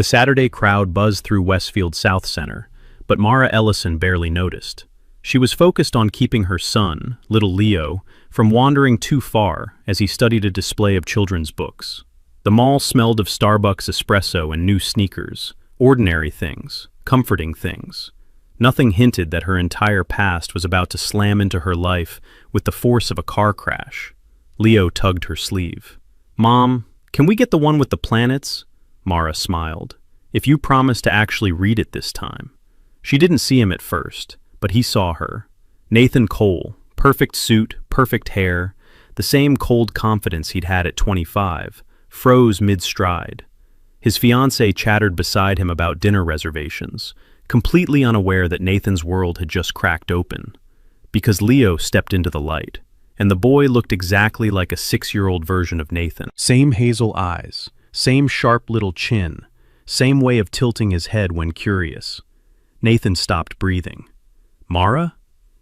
The Saturday crowd buzzed through Westfield South Center, but Mara Ellison barely noticed. She was focused on keeping her son, little Leo, from wandering too far as he studied a display of children's books. The mall smelled of Starbucks espresso and new sneakers, ordinary things, comforting things. Nothing hinted that her entire past was about to slam into her life with the force of a car crash. Leo tugged her sleeve. "Mom, can we get the one with the planets?" Mara smiled. "If you promise to actually read it this time." She didn't see him at first, but he saw her. Nathan Cole, perfect suit, perfect hair, the same cold confidence he'd had at 25, froze mid-stride. His fiancée chattered beside him about dinner reservations, completely unaware that Nathan's world had just cracked open. Because Leo stepped into the light, and the boy looked exactly like a 6-year-old version of Nathan. Same hazel eyes, same sharp little chin, same way of tilting his head when curious. Nathan stopped breathing. "Mara?"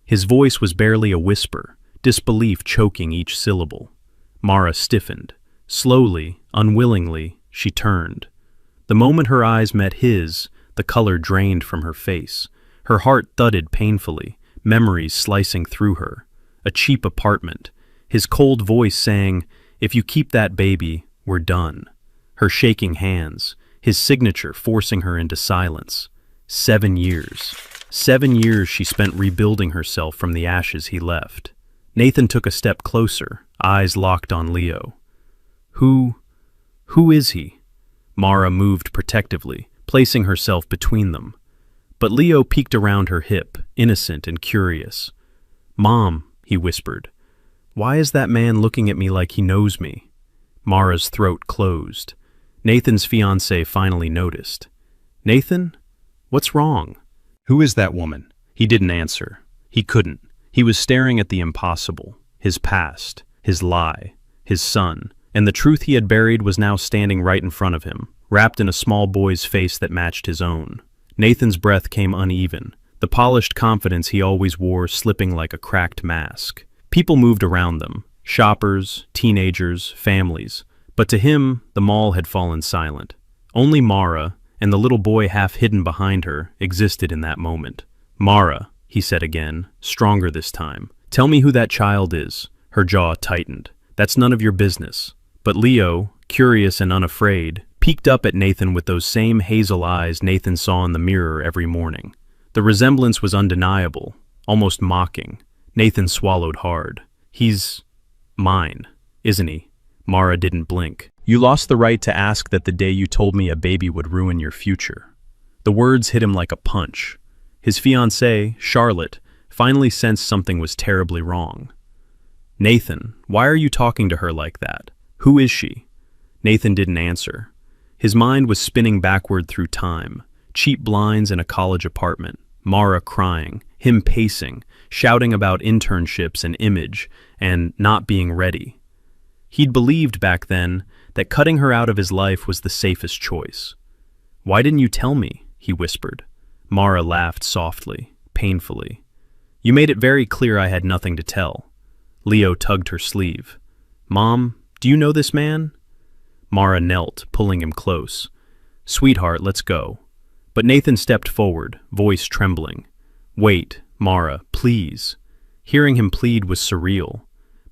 His voice was barely a whisper, disbelief choking each syllable. Mara stiffened. Slowly, unwillingly, she turned. The moment her eyes met his, the color drained from her face. Her heart thudded painfully, memories slicing through her. A cheap apartment. His cold voice saying, "If you keep that baby, we're done." Her shaking hands, his signature forcing her into silence. 7 years. 7 years she spent rebuilding herself from the ashes he left. Nathan took a step closer, eyes locked on Leo. Who is he?" Mara moved protectively, placing herself between them. But Leo peeked around her hip, innocent and curious. "Mom," he whispered, "why is that man looking at me like he knows me?" Mara's throat closed. Nathan's fiancée finally noticed. "Nathan? What's wrong?" "Who is that woman?" He didn't answer. He couldn't. He was staring at the impossible. His past, his lie, his son, and the truth he had buried was now standing right in front of him, wrapped in a small boy's face that matched his own. Nathan's breath came uneven, the polished confidence he always wore slipping like a cracked mask. People moved around them, shoppers, teenagers, families, but to him, the mall had fallen silent. Only Mara, and the little boy half hidden behind her, existed in that moment. "Mara," he said again, stronger this time, "tell me who that child is." Her jaw tightened. "That's none of your business." But Leo, curious and unafraid, peeked up at Nathan with those same hazel eyes Nathan saw in the mirror every morning. The resemblance was undeniable, almost mocking. Nathan swallowed hard. "He's mine, isn't he?" Mara didn't blink. "You lost the right to ask that the day you told me a baby would ruin your future." The words hit him like a punch. His fiancée, Charlotte, finally sensed something was terribly wrong. "Nathan, why are you talking to her like that? Who is she?" Nathan didn't answer. His mind was spinning backward through time. Cheap blinds in a college apartment, Mara crying, him pacing, shouting about internships and image, and not being ready. He'd believed back then that cutting her out of his life was the safest choice. "Why didn't you tell me?" he whispered. Mara laughed softly, painfully. "You made it very clear I had nothing to tell." Leo tugged her sleeve. "Mom, do you know this man?" Mara knelt, pulling him close. "Sweetheart, let's go." But Nathan stepped forward, voice trembling. "Wait, Mara, please." Hearing him plead was surreal.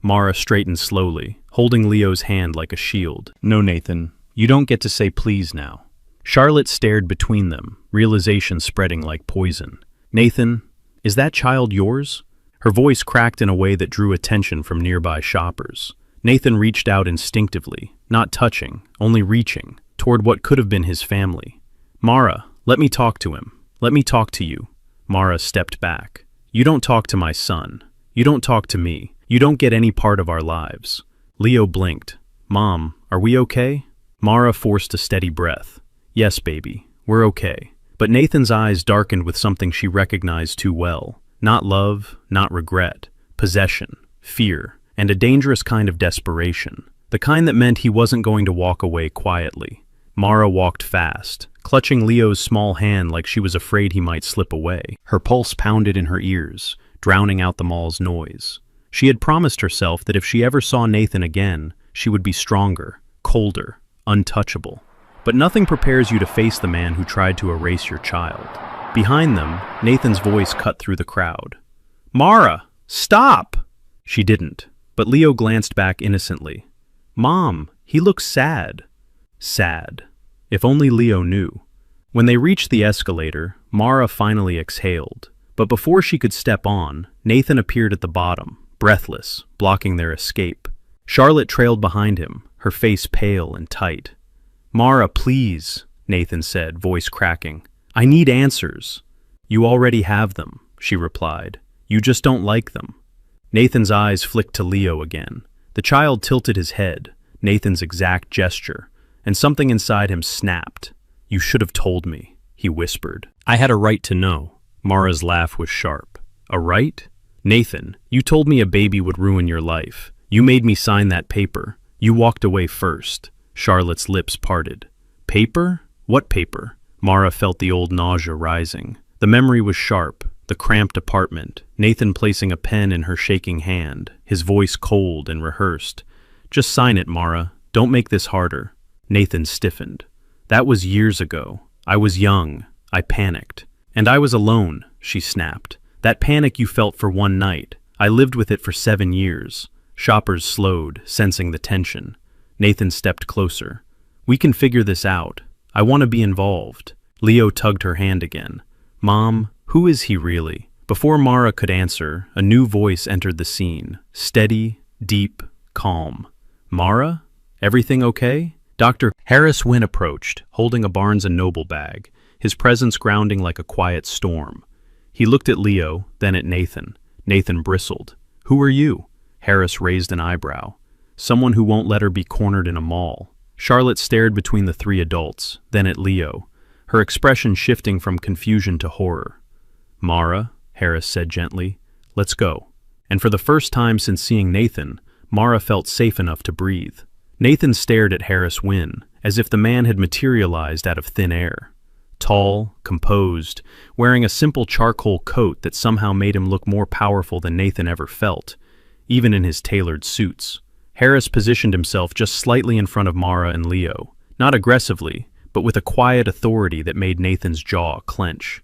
Mara straightened slowly, holding Leo's hand like a shield. "No, Nathan, you don't get to say please now." Charlotte stared between them, realization spreading like poison. "Nathan, is that child yours?" Her voice cracked in a way that drew attention from nearby shoppers. Nathan reached out instinctively, not touching, only reaching, toward what could have been his family. "Mara, let me talk to him. Let me talk to you." Mara stepped back. "You don't talk to my son. You don't talk to me. You don't get any part of our lives." Leo blinked. "Mom, are we okay?" Mara forced a steady breath. "Yes, baby, we're okay." But Nathan's eyes darkened with something she recognized too well. Not love, not regret. Possession, fear, and a dangerous kind of desperation. The kind that meant he wasn't going to walk away quietly. Mara walked fast, clutching Leo's small hand like she was afraid he might slip away. Her pulse pounded in her ears, drowning out the mall's noise. She had promised herself that if she ever saw Nathan again, she would be stronger, colder, untouchable. But nothing prepares you to face the man who tried to erase your child. Behind them, Nathan's voice cut through the crowd. "Mara, stop!" She didn't, but Leo glanced back innocently. "Mom, he looks sad." Sad. If only Leo knew. When they reached the escalator, Mara finally exhaled. But before she could step on, Nathan appeared at the bottom, breathless, blocking their escape. Charlotte trailed behind him, her face pale and tight. "Mara, please," Nathan said, voice cracking. "I need answers." "You already have them," she replied. "You just don't like them." Nathan's eyes flicked to Leo again. The child tilted his head, Nathan's exact gesture, and something inside him snapped. "You should have told me," he whispered. "I had a right to know." Mara's laugh was sharp. "A right? Nathan, you told me a baby would ruin your life. You made me sign that paper. You walked away first." Charlotte's lips parted. "Paper? What paper?" Mara felt the old nausea rising. The memory was sharp, the cramped apartment, Nathan placing a pen in her shaking hand, his voice cold and rehearsed. "Just sign it, Mara. Don't make this harder." Nathan stiffened. "That was years ago. I was young. I panicked. And I was alone," she snapped. "That panic you felt for one night. I lived with it for 7 years." Shoppers slowed, sensing the tension. Nathan stepped closer. "We can figure this out. I want to be involved." Leo tugged her hand again. "Mom, who is he really?" Before Mara could answer, a new voice entered the scene. Steady, deep, calm. "Mara? Everything okay?" Dr. Harris Wynne approached, holding a Barnes & Noble bag, his presence grounding like a quiet storm. He looked at Leo, then at Nathan. Nathan bristled. "Who are you?" Harris raised an eyebrow. "Someone who won't let her be cornered in a mall." Charlotte stared between the 3 adults, then at Leo, her expression shifting from confusion to horror. "Mara," Harris said gently, "let's go." And for the first time since seeing Nathan, Mara felt safe enough to breathe. Nathan stared at Harris Wynne, as if the man had materialized out of thin air. Tall, composed, wearing a simple charcoal coat that somehow made him look more powerful than Nathan ever felt, even in his tailored suits. Harris positioned himself just slightly in front of Mara and Leo, not aggressively, but with a quiet authority that made Nathan's jaw clench.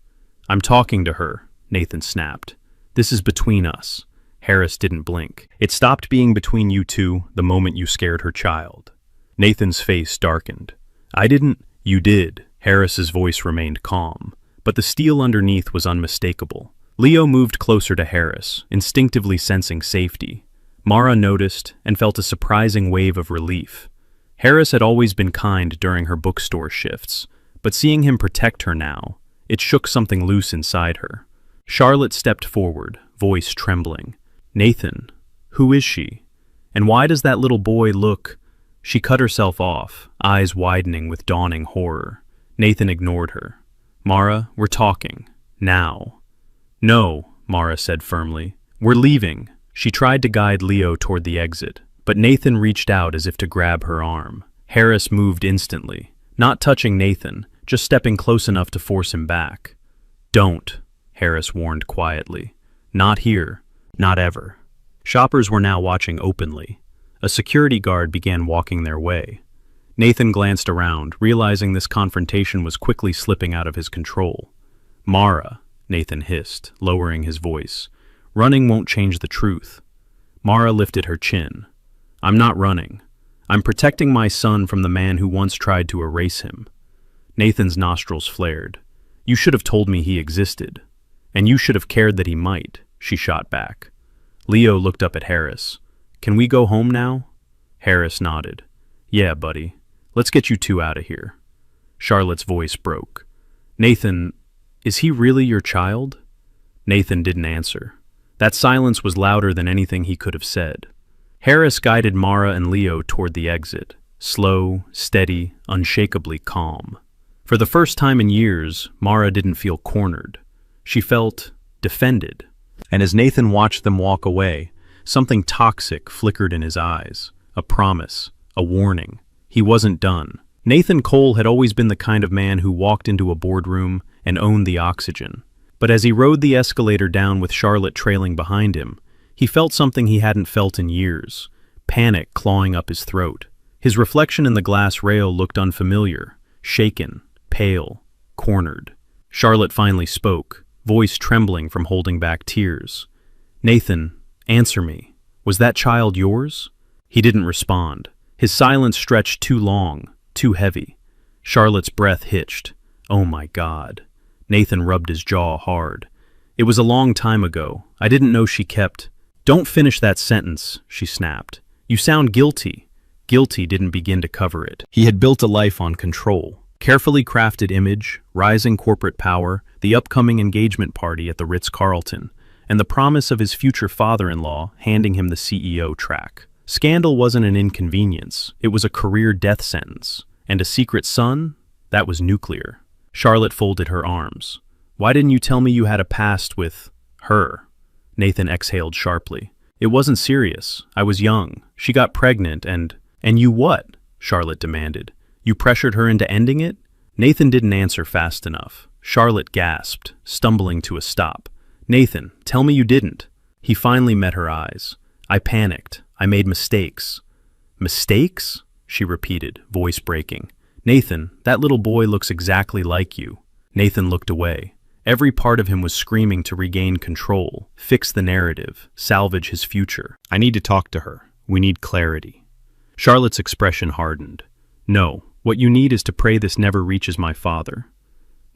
"I'm talking to her," Nathan snapped. "This is between us." Harris didn't blink. "It stopped being between you two the moment you scared her child." Nathan's face darkened. "I didn't." "You did." Harris's voice remained calm, but the steel underneath was unmistakable. Leo moved closer to Harris, instinctively sensing safety. Mara noticed and felt a surprising wave of relief. Harris had always been kind during her bookstore shifts, but seeing him protect her now, it shook something loose inside her. Charlotte stepped forward, voice trembling. "Nathan, who is she? And why does that little boy look—" She cut herself off, eyes widening with dawning horror. Nathan ignored her. "Mara, we're talking. Now." "No," Mara said firmly. "We're leaving." She tried to guide Leo toward the exit, but Nathan reached out as if to grab her arm. Harris moved instantly, not touching Nathan, just stepping close enough to force him back. "Don't," Harris warned quietly. "Not here. Not ever." Shoppers were now watching openly. A security guard began walking their way. Nathan glanced around, realizing this confrontation was quickly slipping out of his control. "Mara," Nathan hissed, lowering his voice. "Running won't change the truth." Mara lifted her chin. "I'm not running. I'm protecting my son from the man who once tried to erase him." Nathan's nostrils flared. "You should have told me he existed. And you should have cared that he might," she shot back. Leo looked up at Harris. "Can we go home now?" Harris nodded. "Yeah, buddy. Let's get you two out of here." Charlotte's voice broke. "Nathan, is he really your child?" Nathan didn't answer. That silence was louder than anything he could have said. Harris guided Mara and Leo toward the exit, slow, steady, unshakably calm. For the first time in years, Mara didn't feel cornered. She felt defended. And as Nathan watched them walk away, something toxic flickered in his eyes. A promise, a warning. He wasn't done. Nathan Cole had always been the kind of man who walked into a boardroom and owned the oxygen. But as he rode the escalator down with Charlotte trailing behind him, he felt something he hadn't felt in years, panic clawing up his throat. His reflection in the glass rail looked unfamiliar. shaken, pale, cornered. Charlotte finally spoke, voice trembling from holding back tears. "Nathan, answer me. Was that child yours?" He didn't respond. His silence stretched too long, too heavy. Charlotte's breath hitched. Oh my God. Nathan rubbed his jaw hard. "It was a long time ago. I didn't know she kept—" "Don't finish that sentence," she snapped. "You sound guilty." Guilty didn't begin to cover it. He had built a life on control. Carefully crafted image, rising corporate power, the upcoming engagement party at the Ritz-Carlton, and the promise of his future father-in-law handing him the CEO track. Scandal wasn't an inconvenience. It was a career death sentence. And a secret son? That was nuclear. Charlotte folded her arms. "Why didn't you tell me you had a past with her?" Nathan exhaled sharply. "It wasn't serious. I was young. She got pregnant and—" "And you what?" Charlotte demanded. "You pressured her into ending it?" Nathan didn't answer fast enough. Charlotte gasped, stumbling to a stop. "Nathan, tell me you didn't." He finally met her eyes. "I panicked. I made mistakes." "Mistakes?" she repeated, voice breaking. "Nathan, that little boy looks exactly like you." Nathan looked away. Every part of him was screaming to regain control, fix the narrative, salvage his future. "I need to talk to her. We need clarity." Charlotte's expression hardened. "No, what you need is to pray this never reaches my father."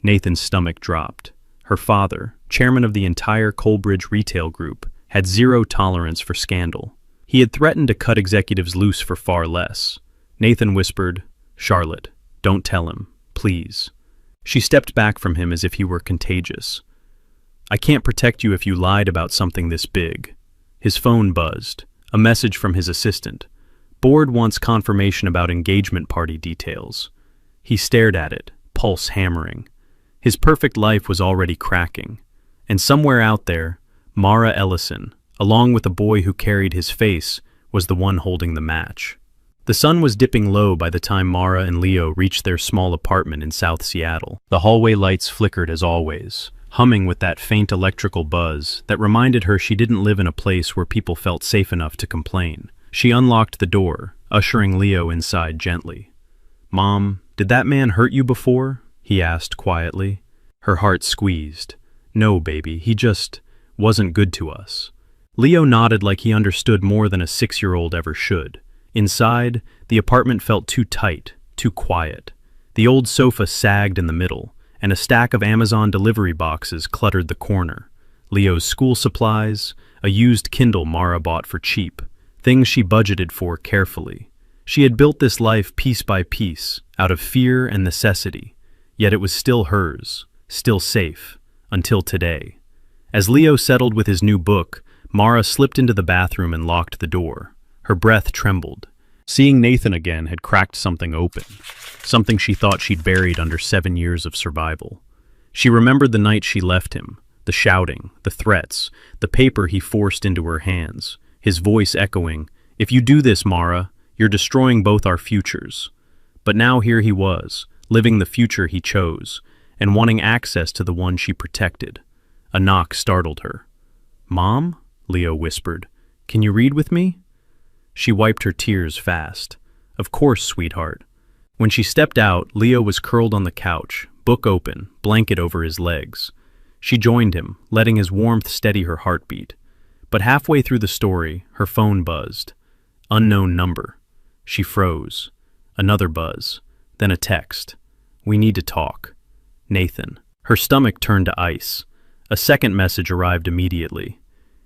Nathan's stomach dropped. Her father, chairman of the entire Coalbridge retail group, had zero tolerance for scandal. He had threatened to cut executives loose for far less. Nathan whispered, "Charlotte, don't tell him, please." She stepped back from him as if he were contagious. "I can't protect you if you lied about something this big." His phone buzzed. A message from his assistant. "Board wants confirmation about engagement party details." He stared at it, pulse hammering. His perfect life was already cracking. And somewhere out there, Mara Ellison, along with a boy who carried his face, was the one holding the match. The sun was dipping low by the time Mara and Leo reached their small apartment in South Seattle. The hallway lights flickered as always, humming with that faint electrical buzz that reminded her she didn't live in a place where people felt safe enough to complain. She unlocked the door, ushering Leo inside gently. "Mom, did that man hurt you before?" he asked quietly. Her heart squeezed. "No, baby, he just wasn't good to us." Leo nodded like he understood more than a 6-year-old ever should. Inside, the apartment felt too tight, too quiet. The old sofa sagged in the middle, and a stack of Amazon delivery boxes cluttered the corner. Leo's school supplies, a used Kindle Mara bought for cheap, things she budgeted for carefully. She had built this life piece by piece, out of fear and necessity, yet it was still hers, still safe, until today. As Leo settled with his new book, Mara slipped into the bathroom and locked the door. Her breath trembled. Seeing Nathan again had cracked something open, something she thought she'd buried under 7 years of survival. She remembered the night she left him, the shouting, the threats, the paper he forced into her hands, his voice echoing, "If you do this, Mara, you're destroying both our futures." But now here he was, living the future he chose, and wanting access to the one she protected. A knock startled her. "Mom?" Leo whispered. "Can you read with me?" She wiped her tears fast. "Of course, sweetheart." When she stepped out, Leo was curled on the couch, book open, blanket over his legs. She joined him, letting his warmth steady her heartbeat. But halfway through the story, her phone buzzed. Unknown number. She froze. Another buzz. Then a text. "We need to talk. Nathan." Her stomach turned to ice. A second message arrived immediately.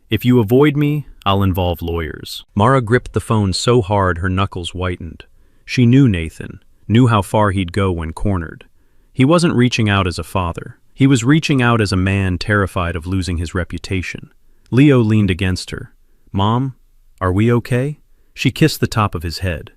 "If you avoid me, I'll involve lawyers." Mara gripped the phone so hard her knuckles whitened. She knew Nathan, knew how far he'd go when cornered. He wasn't reaching out as a father. He was reaching out as a man terrified of losing his reputation. Leo leaned against her. "Mom, are we okay?" She kissed the top of his head.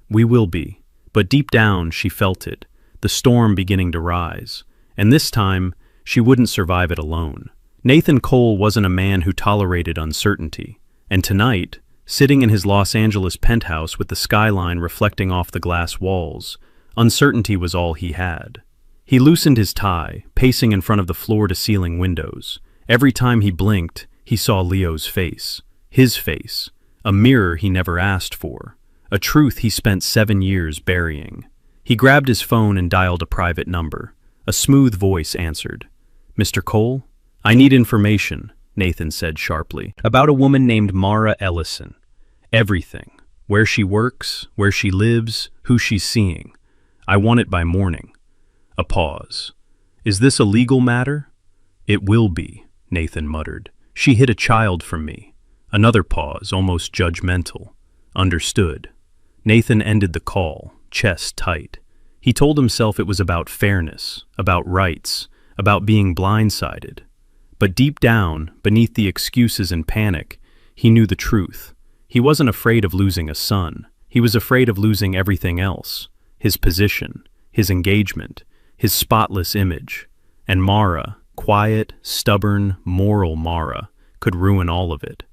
"We will be." But deep down, she felt it, the storm beginning to rise. And this time, she wouldn't survive it alone. Nathan Cole wasn't a man who tolerated uncertainty. And tonight, sitting in his Los Angeles penthouse with the skyline reflecting off the glass walls, uncertainty was all he had. He loosened his tie, pacing in front of the floor-to-ceiling windows. Every time he blinked, he saw Leo's face. His face. A mirror he never asked for. A truth he spent 7 years burying. He grabbed his phone and dialed a private number. A smooth voice answered. "Mr. Cole? I need information," Nathan said sharply. "About a woman named Mara Ellison. Everything. Where she works, where she lives, who she's seeing. I want it by morning." A pause. "Is this a legal matter?" "It will be," Nathan muttered. "She hid a child from me." Another pause, almost judgmental. "Understood." Nathan ended the call, chest tight. He told himself it was about fairness, about rights, about being blindsided. But deep down, beneath the excuses and panic, he knew the truth. He wasn't afraid of losing a son. He was afraid of losing everything else. His position, his engagement, his spotless image. And Mara, quiet, stubborn, moral Mara, could ruin all of it.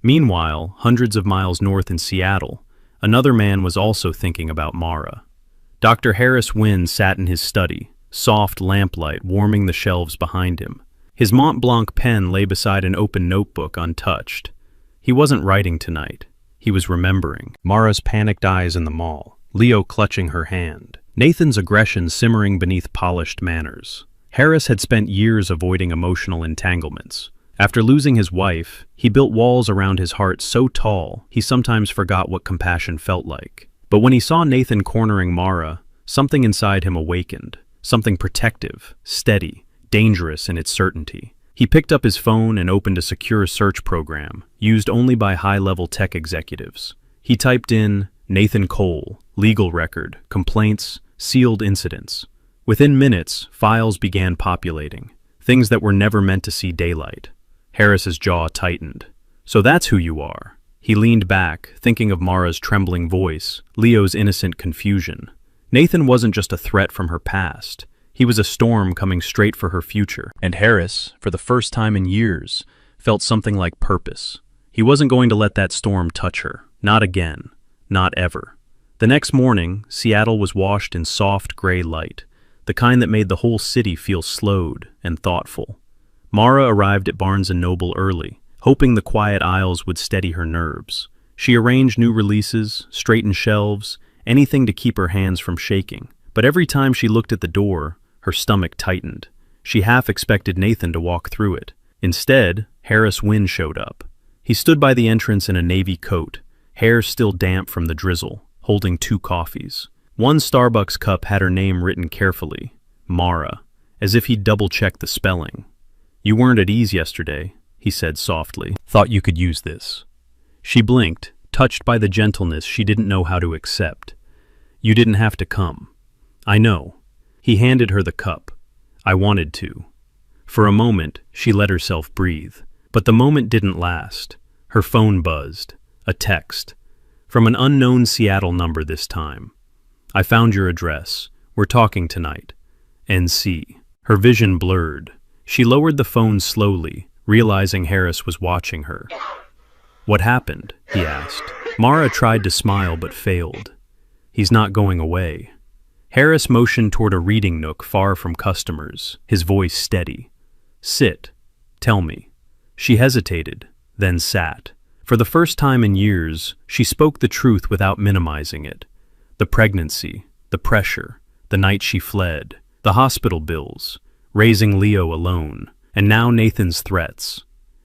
Meanwhile, hundreds of miles north in Seattle, another man was also thinking about Mara. Dr. Harris Wynn sat in his study, soft lamplight warming the shelves behind him. His Mont Blanc pen lay beside an open notebook untouched. He wasn't writing tonight. He was remembering. Mara's panicked eyes in the mall, Leo clutching her hand, Nathan's aggression simmering beneath polished manners. Harris had spent years avoiding emotional entanglements. After losing his wife, he built walls around his heart so tall he sometimes forgot what compassion felt like. But when he saw Nathan cornering Mara, something inside him awakened. Something protective, steady, dangerous in its certainty. He picked up his phone and opened a secure search program, used only by high-level tech executives. He typed in Nathan Cole, legal record, complaints, sealed incidents. Within minutes, files began populating, things that were never meant to see daylight. Harris's jaw tightened. "So that's who you are." He leaned back, thinking of Mara's trembling voice, Leo's innocent confusion. Nathan wasn't just a threat from her past. He was a storm coming straight for her future. And Harris, for the first time in years, felt something like purpose. He wasn't going to let that storm touch her. Not again. Not ever. The next morning, Seattle was washed in soft gray light, the kind that made the whole city feel slowed and thoughtful. Mara arrived at Barnes & Noble early, hoping the quiet aisles would steady her nerves. She arranged new releases, straightened shelves, anything to keep her hands from shaking. But every time she looked at the door, her stomach tightened. She half expected Nathan to walk through it. Instead, Harris Wynn showed up. He stood by the entrance in a navy coat, hair still damp from the drizzle, holding 2 coffees. One Starbucks cup had her name written carefully, Mara, as if he'd double-checked the spelling. "You weren't at ease yesterday," he said softly. "Thought you could use this." She blinked, touched by the gentleness she didn't know how to accept. "You didn't have to come." "I know." He handed her the cup. "I wanted to." For a moment, she let herself breathe. But the moment didn't last. Her phone buzzed. A text. From an unknown Seattle number this time. "I found your address. We're talking tonight. NC." Her vision blurred. She lowered the phone slowly, realizing Harris was watching her. "What happened?" he asked. Mara tried to smile but failed. "He's not going away." Harris motioned toward a reading nook far from customers, his voice steady. "Sit. Tell me." She hesitated, then sat. For the first time in years, she spoke the truth without minimizing it. The pregnancy, the pressure, the night she fled, the hospital bills, raising Leo alone, and now Nathan's threats.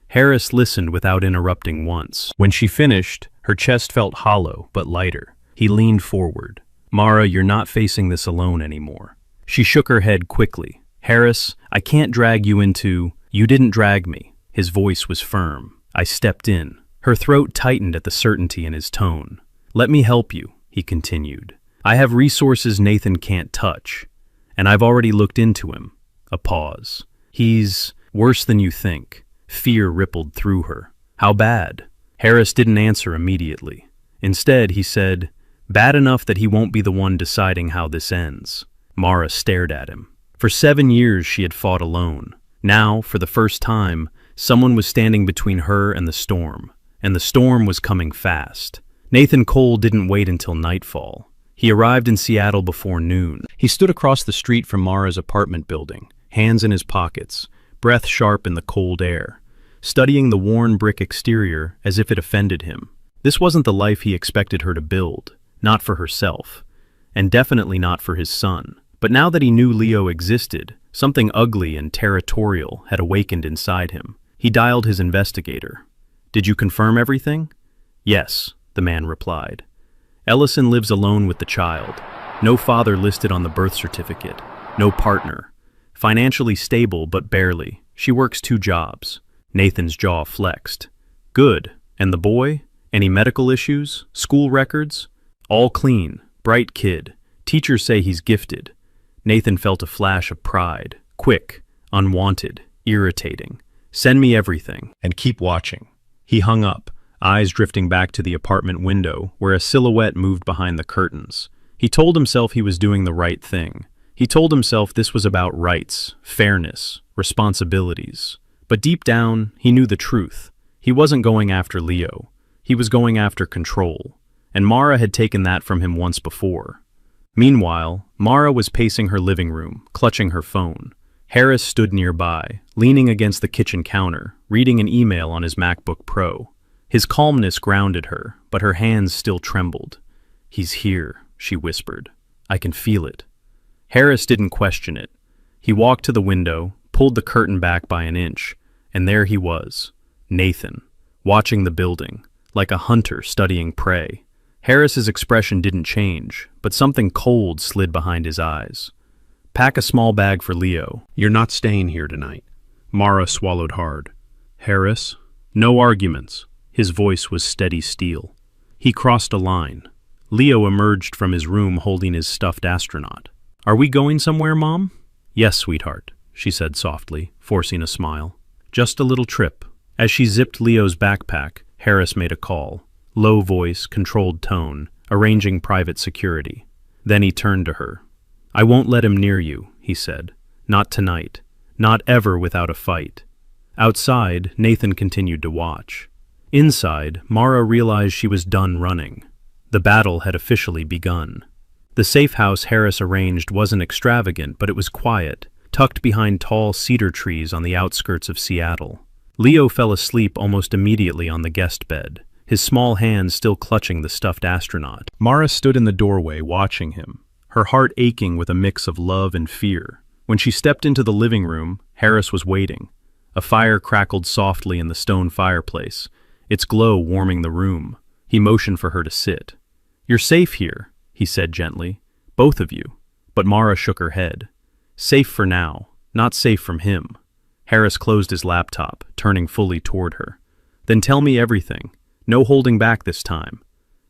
Harris listened without interrupting once. When she finished, her chest felt hollow but lighter. He leaned forward. "Mara, you're not facing this alone anymore." She shook her head quickly. "Harris, I can't drag you into—" "You didn't drag me." His voice was firm. "I stepped in." Her throat tightened at the certainty in his tone. "Let me help you," he continued. "I have resources Nathan can't touch, and I've already looked into him." A pause. "He's worse than you think." Fear rippled through her. "How bad?" Harris didn't answer immediately. Instead, he said, "Bad enough that he won't be the one deciding how this ends." Mara stared at him. For 7 years she had fought alone. Now, for the first time, someone was standing between her and the storm was coming fast. Nathan Cole didn't wait until nightfall. He arrived in Seattle before noon. He stood across the street from Mara's apartment building, hands in his pockets, breath sharp in the cold air, studying the worn brick exterior as if it offended him. This wasn't the life he expected her to build, not for herself. and definitely not for his son. But now that he knew Leo existed, something ugly and territorial had awakened inside him. He dialed his investigator. "Did you confirm everything?" "Yes," the man replied. "Ellison lives alone with the child. No father listed on the birth certificate. No partner. Financially stable, but barely. She works 2 jobs. Nathan's jaw flexed. "Good. And the boy? Any medical issues? School records?" "All clean. Bright kid. Teachers say he's gifted." Nathan felt a flash of pride. Quick, unwanted, irritating. "Send me everything. And keep watching." He hung up, eyes drifting back to the apartment window, where a silhouette moved behind the curtains. He told himself he was doing the right thing. He told himself this was about rights, fairness, responsibilities. But deep down, he knew the truth. He wasn't going after Leo. He was going after control. And Mara had taken that from him once before. Meanwhile, Mara was pacing her living room, clutching her phone. Harris stood nearby, leaning against the kitchen counter, reading an email on his MacBook Pro. His calmness grounded her, but her hands still trembled. "He's here," she whispered. "I can feel it." Harris didn't question it. He walked to the window, pulled the curtain back by an inch, and there he was, Nathan, watching the building, like a hunter studying prey. Harris's expression didn't change, but something cold slid behind his eyes. "Pack a small bag for Leo. You're not staying here tonight." Mara swallowed hard. "Harris?" No arguments. His voice was steady steel. He crossed a line. Leo emerged from his room holding his stuffed astronaut. "Are we going somewhere, Mom?" "Yes, sweetheart," she said softly, forcing a smile. "Just a little trip." As she zipped Leo's backpack, Harris made a call. Low voice, controlled tone, arranging private security. Then he turned to her. "I won't let him near you," he said. "Not tonight. Not ever without a fight." Outside, Nathan continued to watch. Inside, Mara realized she was done running. The battle had officially begun. The safe house Harris arranged wasn't extravagant, but it was quiet, tucked behind tall cedar trees on the outskirts of Seattle. Leo fell asleep almost immediately on the guest bed, his small hands still clutching the stuffed astronaut. Mara stood in the doorway watching him, her heart aching with a mix of love and fear. When she stepped into the living room, Harris was waiting. A fire crackled softly in the stone fireplace, its glow warming the room. He motioned for her to sit. "You're safe here," he said gently. "Both of you." But Mara shook her head. "Safe for now, not safe from him." Harris closed his laptop, turning fully toward her. "Then tell me everything. No holding back this time."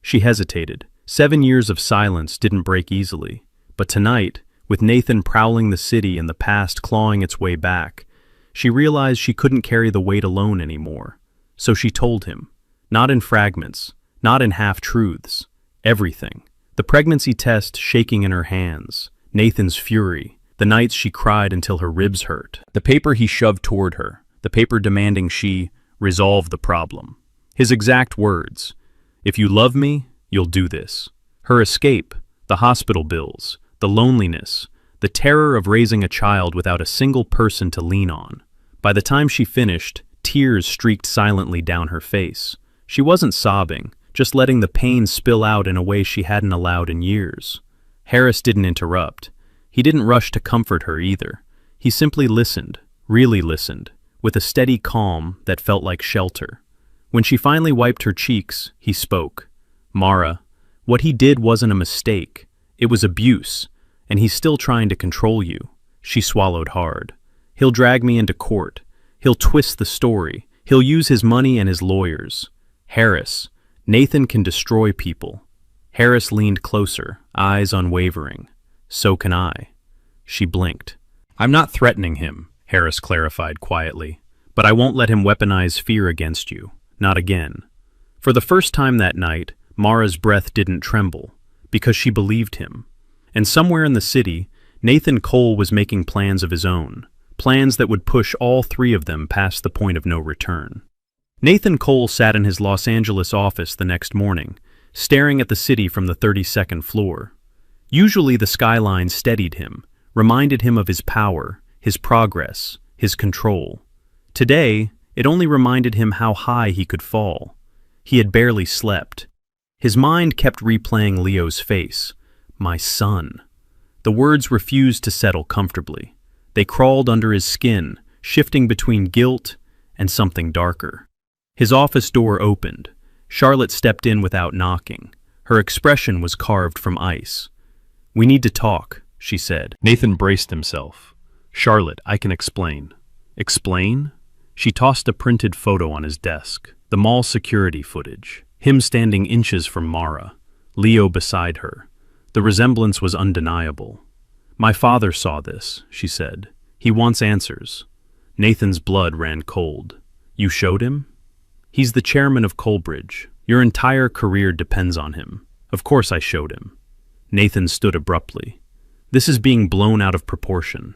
She hesitated. 7 years of silence didn't break easily. But tonight, with Nathan prowling the city and the past clawing its way back, she realized she couldn't carry the weight alone anymore. So she told him. Not in fragments, not in half-truths. Everything. The pregnancy test shaking in her hands, Nathan's fury, the nights she cried until her ribs hurt, the paper he shoved toward her, the paper demanding she resolve the problem. His exact words, "If you love me, you'll do this." Her escape, the hospital bills, the loneliness, the terror of raising a child without a single person to lean on. By the time she finished, tears streaked silently down her face. She wasn't sobbing, just letting the pain spill out in a way she hadn't allowed in years. Harris didn't interrupt. He didn't rush to comfort her either. He simply listened, really listened, with a steady calm that felt like shelter. When she finally wiped her cheeks, he spoke. "Mara, what he did wasn't a mistake. It was abuse, and he's still trying to control you." She swallowed hard. "He'll drag me into court. He'll twist the story. He'll use his money and his lawyers. Harris, Nathan can destroy people." Harris leaned closer, eyes unwavering. "So can I." She blinked. "I'm not threatening him," Harris clarified quietly, "but I won't let him weaponize fear against you. Not again." For the first time that night, Mara's breath didn't tremble, because she believed him. And somewhere in the city, Nathan Cole was making plans of his own, plans that would push all 3 of them past the point of no return. Nathan Cole sat in his Los Angeles office the next morning, staring at the city from the 32nd floor. Usually the skyline steadied him, reminded him of his power, his progress, his control. Today, it only reminded him how high he could fall. He had barely slept. His mind kept replaying Leo's face, My son. The words refused to settle comfortably. They crawled under his skin, shifting between guilt and something darker. His office door opened. Charlotte stepped in without knocking. Her expression was carved from ice. "We need to talk," she said. Nathan braced himself. "Charlotte, I can explain." "Explain?" She tossed a printed photo on his desk, the mall security footage, him standing inches from Mara, Leo beside her. The resemblance was undeniable. "My father saw this," she said. "He wants answers." Nathan's blood ran cold. "You showed him?" "He's the chairman of Colbridge. Your entire career depends on him." "Of course I showed him." Nathan stood abruptly. "This is being blown out of proportion."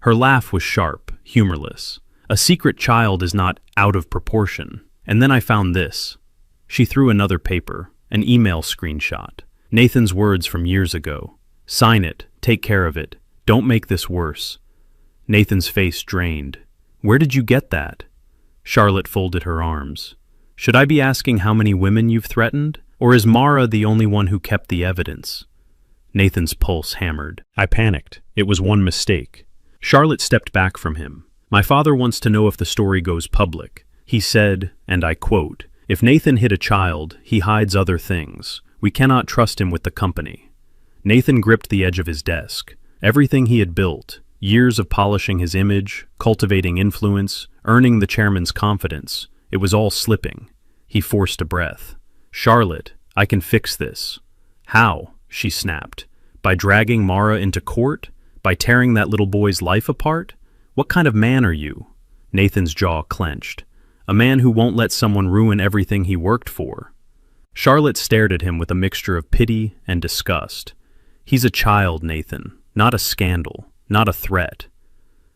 Her laugh was sharp, humorless. "A secret child is not out of proportion. And then I found this." She threw another paper, an email screenshot. Nathan's words from years ago. "Sign it, take care of it, don't make this worse." Nathan's face drained. "Where did you get that?" Charlotte folded her arms. "Should I be asking how many women you've threatened? Or is Mara the only one who kept the evidence?" Nathan's pulse hammered. I panicked. It was one mistake. Charlotte stepped back from him. "My father wants to know if the story goes public. He said, and I quote, 'If Nathan hit a child, he hides other things. We cannot trust him with the company.'" Nathan gripped the edge of his desk. Everything he had built, years of polishing his image, cultivating influence, earning the chairman's confidence, it was all slipping. He forced a breath. "Charlotte, I can fix this." "How?" she snapped. "By dragging Mara into court? By tearing that little boy's life apart? What kind of man are you?" Nathan's jaw clenched. "A man who won't let someone ruin everything he worked for." Charlotte stared at him with a mixture of pity and disgust. "He's a child, Nathan, not a scandal, not a threat."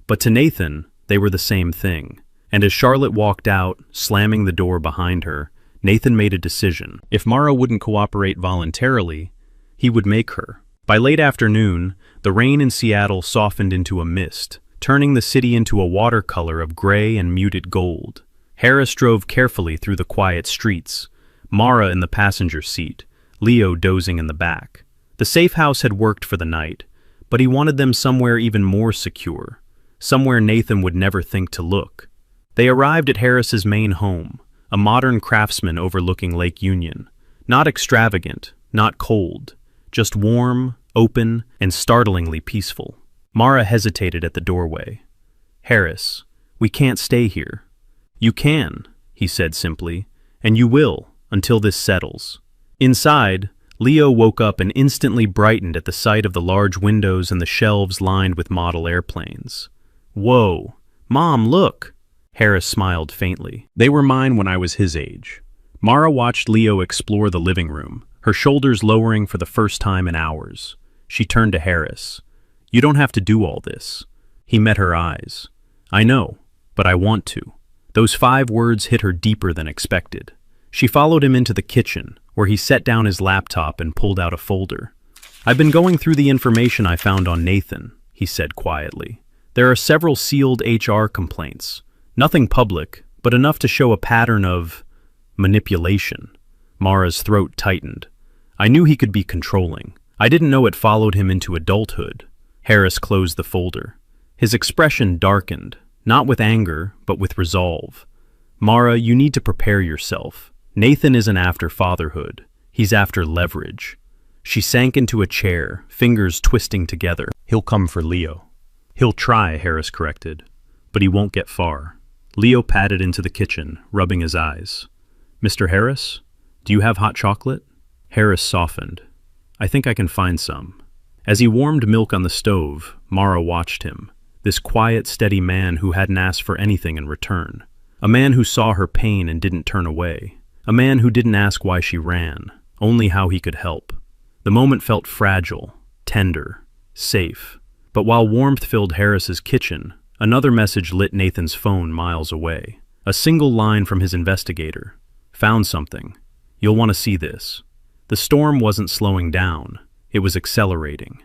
But to Nathan, they were the same thing. And as Charlotte walked out, slamming the door behind her, Nathan made a decision. If Mara wouldn't cooperate voluntarily, he would make her. By late afternoon, the rain in Seattle softened into a mist, turning the city into a watercolor of gray and muted gold. Harris drove carefully through the quiet streets, Mara in the passenger seat, Leo dozing in the back. The safe house had worked for the night, but he wanted them somewhere even more secure, somewhere Nathan would never think to look. They arrived at Harris's main home, a modern craftsman overlooking Lake Union. Not extravagant, not cold, just warm, open, and startlingly peaceful. Mara hesitated at the doorway. "Harris, we can't stay here." "You can," he said simply, "and you will, until this settles." Inside, Leo woke up and instantly brightened at the sight of the large windows and the shelves lined with model airplanes. "Whoa, Mom, look!" Harris smiled faintly. "They were mine when I was his age." Mara watched Leo explore the living room, her shoulders lowering for the first time in hours. She turned to Harris. "You don't have to do all this." He met her eyes. "I know, but I want to." Those 5 words hit her deeper than expected. She followed him into the kitchen, where he set down his laptop and pulled out a folder. "I've been going through the information I found on Nathan," he said quietly. "There are several sealed HR complaints. Nothing public, but enough to show a pattern of manipulation." Mara's throat tightened. "I knew he could be controlling. I didn't know it followed him into adulthood." Harris closed the folder. His expression darkened, not with anger, but with resolve. "Mara, you need to prepare yourself. Nathan isn't after fatherhood. He's after leverage." She sank into a chair, fingers twisting together. "He'll come for Leo." "He'll try," Harris corrected, "but he won't get far." Leo padded into the kitchen, rubbing his eyes. "Mr. Harris, do you have hot chocolate?" Harris softened. "I think I can find some." As he warmed milk on the stove, Mara watched him, this quiet, steady man who hadn't asked for anything in return. A man who saw her pain and didn't turn away. A man who didn't ask why she ran, only how he could help. The moment felt fragile, tender, safe. But while warmth filled Harris's kitchen, another message lit Nathan's phone miles away. A single line from his investigator. "Found something. You'll want to see this." The storm wasn't slowing down. It was accelerating.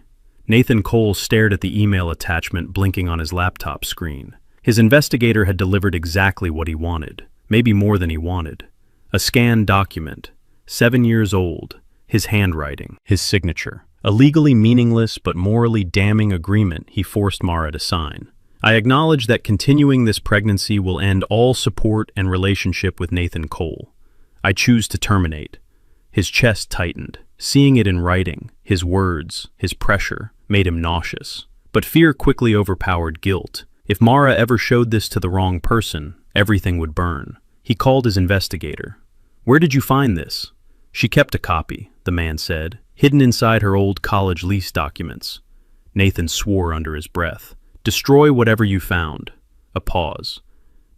Nathan Cole stared at the email attachment blinking on his laptop screen. His investigator had delivered exactly what he wanted, maybe more than he wanted. A scanned document, 7 years old, his handwriting, his signature. a legally meaningless but morally damning agreement he forced Mara to sign. I acknowledge that continuing this pregnancy will end all support and relationship with Nathan Cole. I choose to terminate. His chest tightened. Seeing it in writing, his words, his pressure, made him nauseous. But fear quickly overpowered guilt. If Mara ever showed this to the wrong person, everything would burn. He called his investigator. "Where did you find this?" "She kept a copy," the man said, "hidden inside her old college lease documents." Nathan swore under his breath. "Destroy whatever you found." A pause.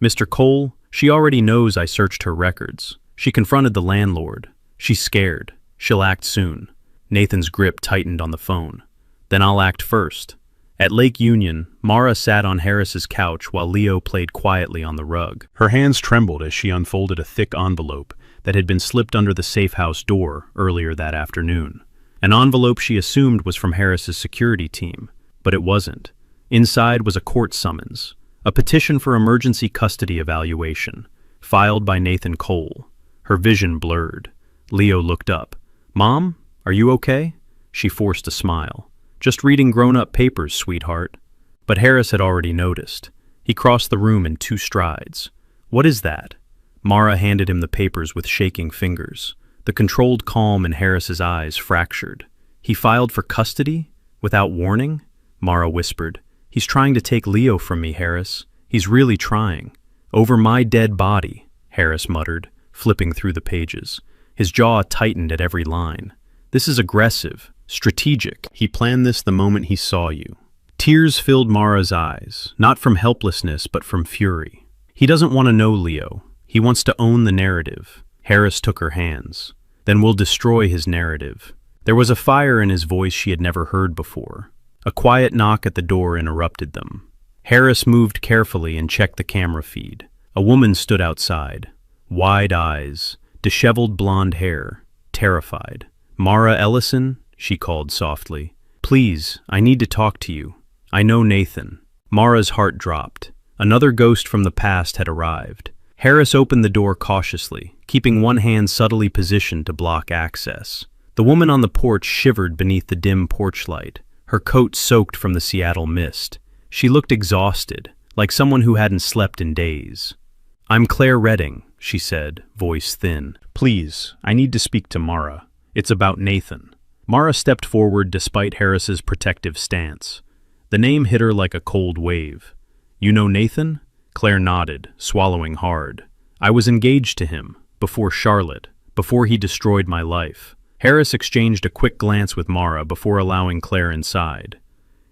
"Mr. Cole, she already knows I searched her records. She confronted the landlord. She's scared. She'll act soon." Nathan's grip tightened on the phone. "Then I'll act first." At Lake Union, Mara sat on Harris's couch while Leo played quietly on the rug. Her hands trembled as she unfolded a thick envelope that had been slipped under the safe house door earlier that afternoon. An envelope she assumed was from Harris's security team, but it wasn't. Inside was a court summons, a petition for emergency custody evaluation, filed by Nathan Cole. Her vision blurred. Leo looked up. "Mom, are you okay?" She forced a smile. "Just reading grown-up papers, sweetheart." But Harris had already noticed. He crossed the room in 2 strides. "What is that?" Mara handed him the papers with shaking fingers. The controlled calm in Harris's eyes fractured. "He filed for custody? Without warning?" Mara whispered. "He's trying to take Leo from me, Harris. He's really trying." "Over my dead body," Harris muttered, flipping through the pages. His jaw tightened at every line. "This is aggressive, strategic. He planned this the moment he saw you." Tears filled Mara's eyes, not from helplessness but from fury. "He doesn't want to know Leo. He wants to own the narrative." Harris took her hands. "Then we'll destroy his narrative." There was a fire in his voice she had never heard before. A quiet knock at the door interrupted them. Harris moved carefully and checked the camera feed. A woman stood outside. Wide eyes, disheveled blonde hair, terrified. "Mara Ellison?" she called softly. "Please, I need to talk to you. I know Nathan." Mara's heart dropped. Another ghost from the past had arrived. Harris opened the door cautiously, keeping one hand subtly positioned to block access. The woman on the porch shivered beneath the dim porch light, her coat soaked from the Seattle mist. She looked exhausted, like someone who hadn't slept in days. "I'm Claire Redding," she said, voice thin. "Please, I need to speak to Mara. It's about Nathan." Mara stepped forward despite Harris's protective stance. The name hit her like a cold wave. "You know Nathan?" Claire nodded, swallowing hard. "I was engaged to him, before Charlotte, before he destroyed my life." Harris exchanged a quick glance with Mara before allowing Claire inside.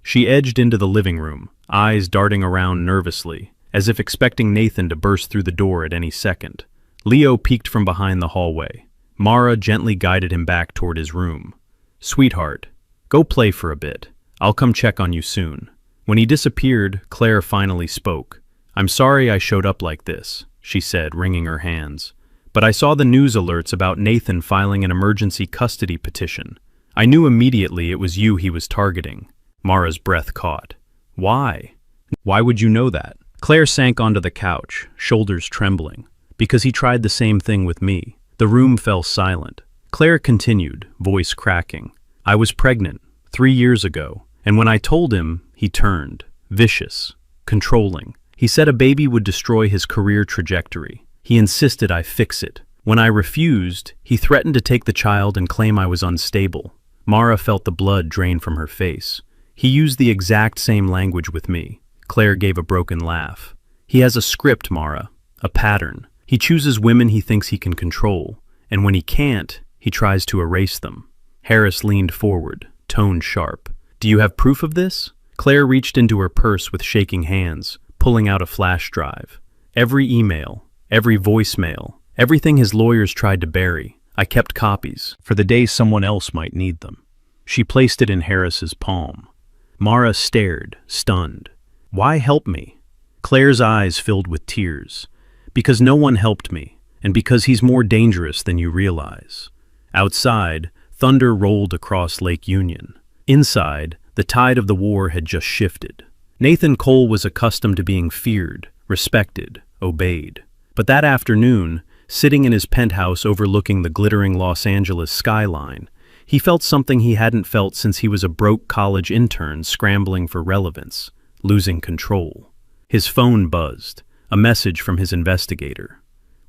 She edged into the living room, eyes darting around nervously, as if expecting Nathan to burst through the door at any second. Leo peeked from behind the hallway. Mara gently guided him back toward his room. "Sweetheart, go play for a bit. I'll come check on you soon." When he disappeared, Claire finally spoke. "I'm sorry I showed up like this," she said, wringing her hands. "But I saw the news alerts about Nathan filing an emergency custody petition. I knew immediately it was you he was targeting." Mara's breath caught. "Why? Why would you know that?" Claire sank onto the couch, shoulders trembling. "Because he tried the same thing with me." The room fell silent. Claire continued, voice cracking. "I was pregnant 3 years ago, and when I told him, he turned. Vicious. Controlling. He said a baby would destroy his career trajectory. He insisted I fix it. When I refused, he threatened to take the child and claim I was unstable." Mara felt the blood drain from her face. "He used the exact same language with me." Claire gave a broken laugh. "He has a script, Mara. A pattern. He chooses women he thinks he can control, and when he can't, he tries to erase them." Harris leaned forward, tone sharp. "Do you have proof of this?" Claire reached into her purse with shaking hands, pulling out a flash drive. "Every email, every voicemail, everything his lawyers tried to bury. I kept copies, for the day someone else might need them." She placed it in Harris's palm. Mara stared, stunned. "Why help me?" Claire's eyes filled with tears. "Because no one helped me, and because he's more dangerous than you realize." Outside, thunder rolled across Lake Union. Inside, the tide of the war had just shifted. Nathan Cole was accustomed to being feared, respected, obeyed. But that afternoon, sitting in his penthouse overlooking the glittering Los Angeles skyline, He felt something he hadn't felt since he was a broke college intern scrambling for relevance, losing control. His phone buzzed, a message from his investigator.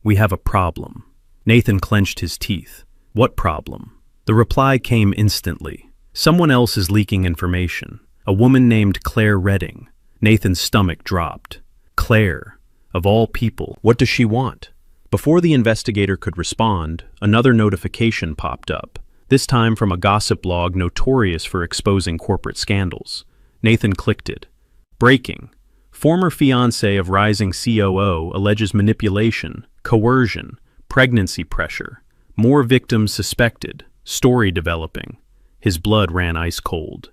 "We have a problem." Nathan clenched his teeth. "What problem?" The reply came instantly. "Someone else is leaking information. A woman named Claire Redding." Nathan's stomach dropped. Claire, of all people, what does she want? Before the investigator could respond, another notification popped up, this time from a gossip blog notorious for exposing corporate scandals. Nathan clicked it. Breaking. Former fiancé of rising COO alleges manipulation, coercion, pregnancy pressure. More victims suspected. Story developing. His blood ran ice cold.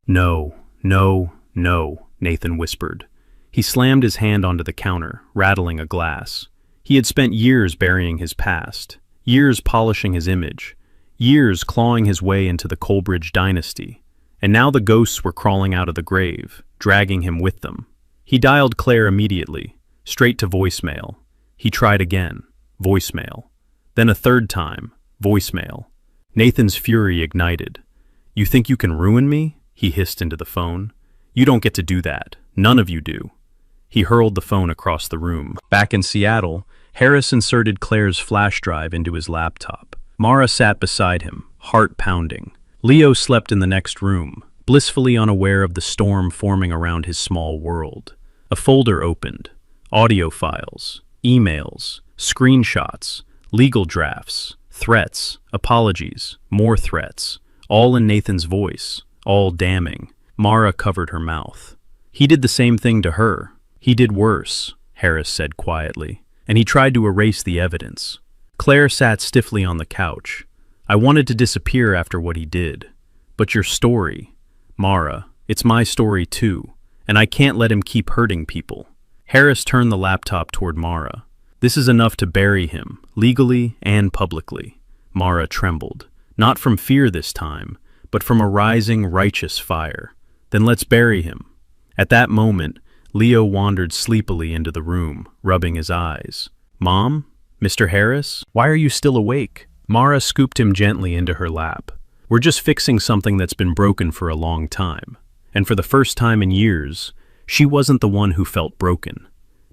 "No, no, no," Nathan whispered. He slammed his hand onto the counter, rattling a glass. He had spent years burying his past, years polishing his image, years clawing his way into the Coleridge dynasty, and now the ghosts were crawling out of the grave, dragging him with them. He dialed Claire immediately, straight to voicemail. He tried again, voicemail. Then a third time, voicemail. Nathan's fury ignited. "You think you can ruin me?" he hissed into the phone. "You don't get to do that. None of you do." He hurled the phone across the room. Back in Seattle, Harris inserted Claire's flash drive into his laptop. Mara sat beside him, heart pounding. Leo slept in the next room, blissfully unaware of the storm forming around his small world. A folder opened. Audio files, emails, screenshots, legal drafts, threats, apologies, more threats, all in Nathan's voice, all damning. Mara covered her mouth. "He did the same thing to her. He did worse," Harris said quietly, and he tried to erase the evidence. Claire sat stiffly on the couch. "I wanted to disappear after what he did. But your story, Mara, it's my story too, and I can't let him keep hurting people." Harris turned the laptop toward Mara. "This is enough to bury him, legally and publicly." Mara trembled, not from fear this time, but from a rising righteous fire. "Then let's bury him." At that moment, Leo wandered sleepily into the room, rubbing his eyes. "Mom? Mr. Harris? Why are you still awake?" Mara scooped him gently into her lap. "We're just fixing something that's been broken for a long time." And for the first time in years, she wasn't the one who felt broken.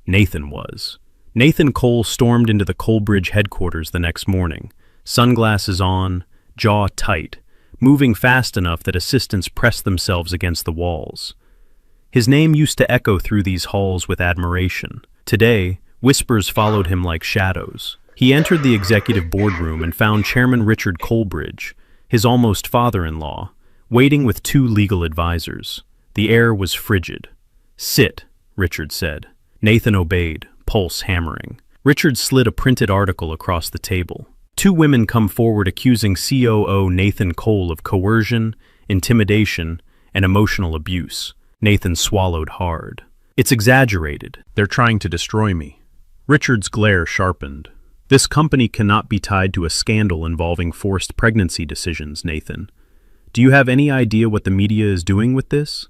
Nathan was. Nathan Cole stormed into the Coleridge headquarters the next morning, sunglasses on, jaw tight, moving fast enough that assistants pressed themselves against the walls. His name used to echo through these halls with admiration. Today, whispers followed him like shadows. He entered the executive boardroom and found Chairman Richard Coleridge, his almost father-in-law, waiting with two legal advisors. The air was frigid. "Sit," Richard said. Nathan obeyed, pulse hammering. Richard slid a printed article across the table. Two women come forward accusing COO Nathan Cole of coercion, intimidation, and emotional abuse. Nathan swallowed hard. "It's exaggerated. They're trying to destroy me." Richard's glare sharpened. "This company cannot be tied to a scandal involving forced pregnancy decisions, Nathan. Do you have any idea what the media is doing with this?"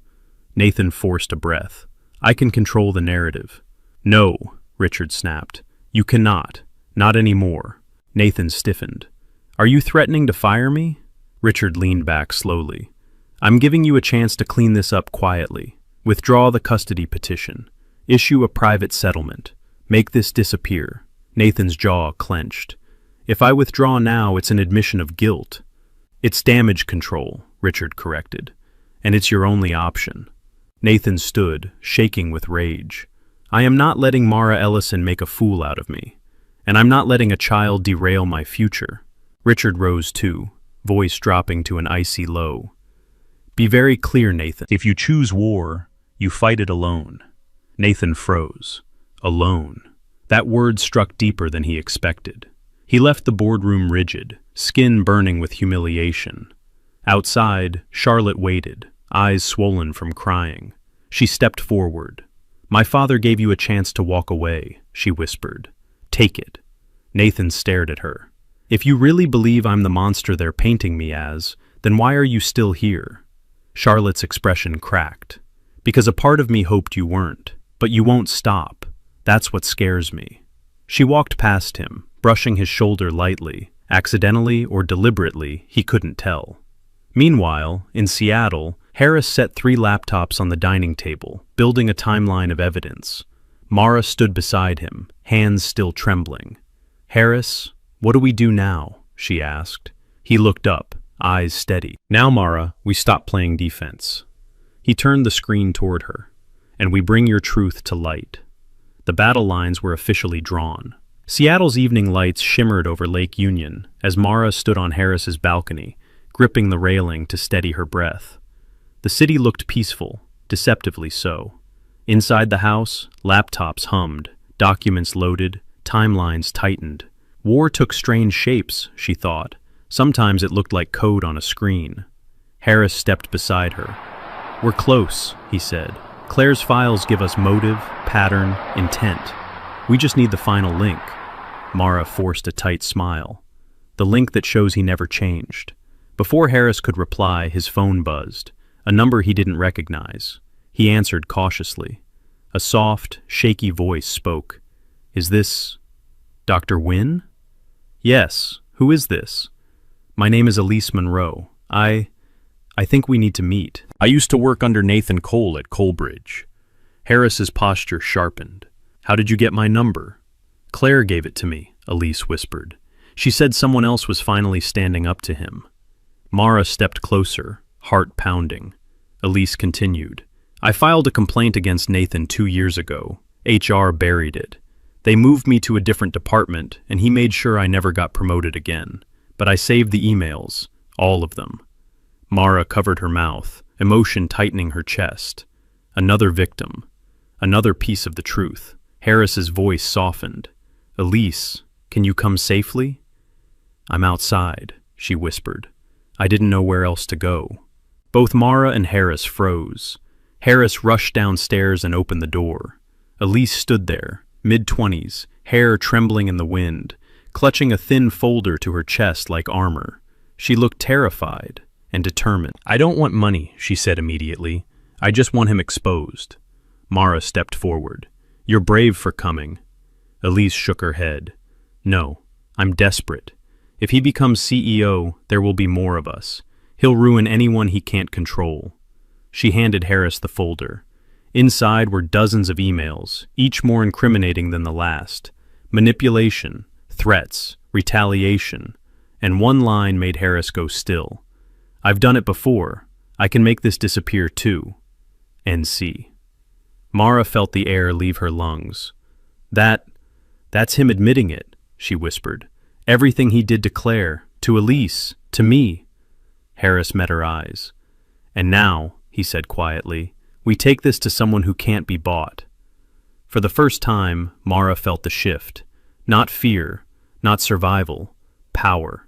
Nathan forced a breath. "I can control the narrative." "No," Richard snapped. "You cannot. Not anymore." Nathan stiffened. "Are you threatening to fire me?" Richard leaned back slowly. "I'm giving you a chance to clean this up quietly. Withdraw the custody petition. Issue a private settlement. Make this disappear." Nathan's jaw clenched. "If I withdraw now, it's an admission of guilt." "It's damage control," Richard corrected. "And it's your only option." Nathan stood, shaking with rage. "I am not letting Mara Ellison make a fool out of me. And I'm not letting a child derail my future." Richard rose too, voice dropping to an icy low. "Be very clear, Nathan. If you choose war, you fight it alone." Nathan froze. Alone. That word struck deeper than he expected. He left the boardroom rigid, skin burning with humiliation. Outside, Charlotte waited, eyes swollen from crying. She stepped forward. "My father gave you a chance to walk away," she whispered. "Take it." Nathan stared at her. "If you really believe I'm the monster they're painting me as, then why are you still here?" Charlotte's expression cracked. "Because a part of me hoped you weren't. But you won't stop. That's what scares me." She walked past him, brushing his shoulder lightly, Accidentally or deliberately, he couldn't tell. Meanwhile, in Seattle, Harris set 3 laptops on the dining table, building a timeline of evidence. Mara stood beside him, hands still trembling. "Harris, what do we do now?" she asked. He looked up, eyes steady. "Now, Mara, we stop playing defense." He turned the screen toward her. "And we bring your truth to light." The battle lines were officially drawn. Seattle's evening lights shimmered over Lake Union as Mara stood on Harris's balcony, gripping the railing to steady her breath. The city looked peaceful, deceptively so. Inside the house, laptops hummed, documents loaded, timelines tightened. War took strange shapes, she thought. Sometimes it looked like code on a screen. Harris stepped beside her. "We're close," he said. "Claire's files give us motive, pattern, intent. We just need the final link." Mara forced a tight smile. The link that shows he never changed. Before Harris could reply, his phone buzzed. A number he didn't recognize. He answered cautiously. A soft, shaky voice spoke. "Is this Dr. Wynne?" "Yes. Who is this?" "My name is Elise Monroe. I think we need to meet. I used to work under Nathan Cole at Colebridge." Harris's posture sharpened. "How did you get my number?" "Claire gave it to me," Elise whispered. "She said someone else was finally standing up to him." Mara stepped closer, heart pounding. Elise continued. "I filed a complaint against Nathan 2 years ago. HR buried it. They moved me to a different department, and he made sure I never got promoted again. But I saved the emails, all of them." Mara covered her mouth, emotion tightening her chest. Another victim. Another piece of the truth. Harris's voice softened. "Elise, can you come safely?" "I'm outside," she whispered. I didn't know where else to go. Both Mara and Harris froze. Harris rushed downstairs and opened the door. Elise stood there, mid-20s, hair trembling in the wind, clutching a thin folder to her chest like armor. She looked terrified and determined. "I don't want money," she said immediately. "I just want him exposed." Mara stepped forward. "You're brave for coming." Elise shook her head. "No, I'm desperate. If he becomes CEO, there will be more of us. He'll ruin anyone he can't control." She handed Harris the folder. Inside were dozens of emails, each more incriminating than the last. Manipulation, threats, retaliation, and one line made Harris go still. "I've done it before. I can make this disappear too. NC." Mara felt the air leave her lungs. That's him admitting it," she whispered. "Everything he did to Claire, to Elise, to me." Harris met her eyes. "And now," he said quietly, "we take this to someone who can't be bought." For the first time, Mara felt the shift. Not fear, not survival, power.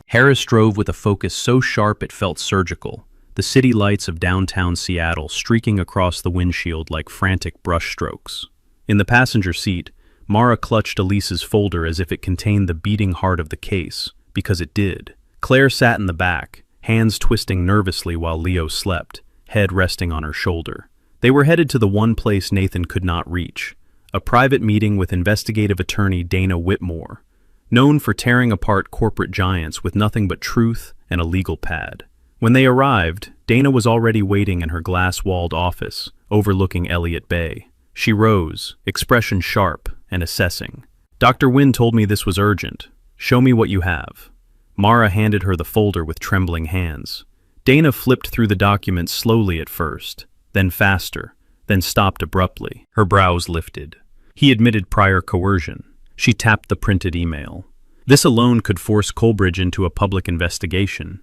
Harris drove with a focus so sharp it felt surgical, the city lights of downtown Seattle streaking across the windshield like frantic brushstrokes. In the passenger seat, Mara clutched Elise's folder as if it contained the beating heart of the case, because it did. Claire sat in the back, hands twisting nervously while Leo slept, head resting on her shoulder. They were headed to the one place Nathan could not reach, a private meeting with investigative attorney Dana Whitmore, known for tearing apart corporate giants with nothing but truth and a legal pad. When they arrived, Dana was already waiting in her glass-walled office, overlooking Elliott Bay. She rose, expression sharp and assessing. "Dr. Wynne told me this was urgent. Show me what you have." Mara handed her the folder with trembling hands. Dana flipped through the document slowly at first, then faster, then stopped abruptly. Her brows lifted. He admitted prior coercion. She tapped the printed email. This alone could force Colebridge into a public investigation.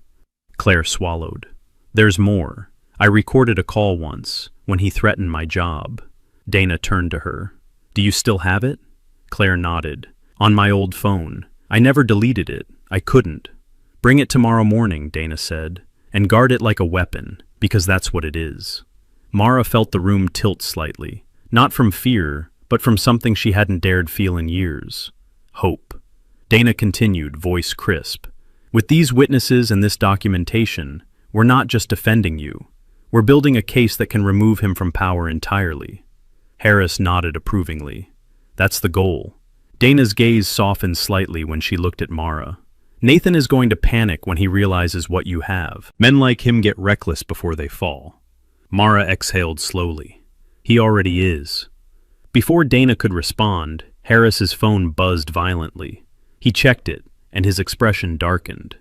Claire swallowed. "There's more. I recorded a call once, when he threatened my job." Dana turned to her. "Do you still have it?" Claire nodded. "On my old phone. I never deleted it. I couldn't." "Bring it tomorrow morning," Dana said, "and guard it like a weapon, because that's what it is." Mara felt the room tilt slightly, not from fear, but from something she hadn't dared feel in years. Hope. Dana continued, voice crisp. "With these witnesses and this documentation, we're not just defending you. We're building a case that can remove him from power entirely." Harris nodded approvingly. "That's the goal." Dana's gaze softened slightly when she looked at Mara. Nathan is going to panic when he realizes what you have. Men like him get reckless before they fall. Mara exhaled slowly. He already is. Before Dana could respond, Harris's phone buzzed violently. He checked it, and his expression darkened.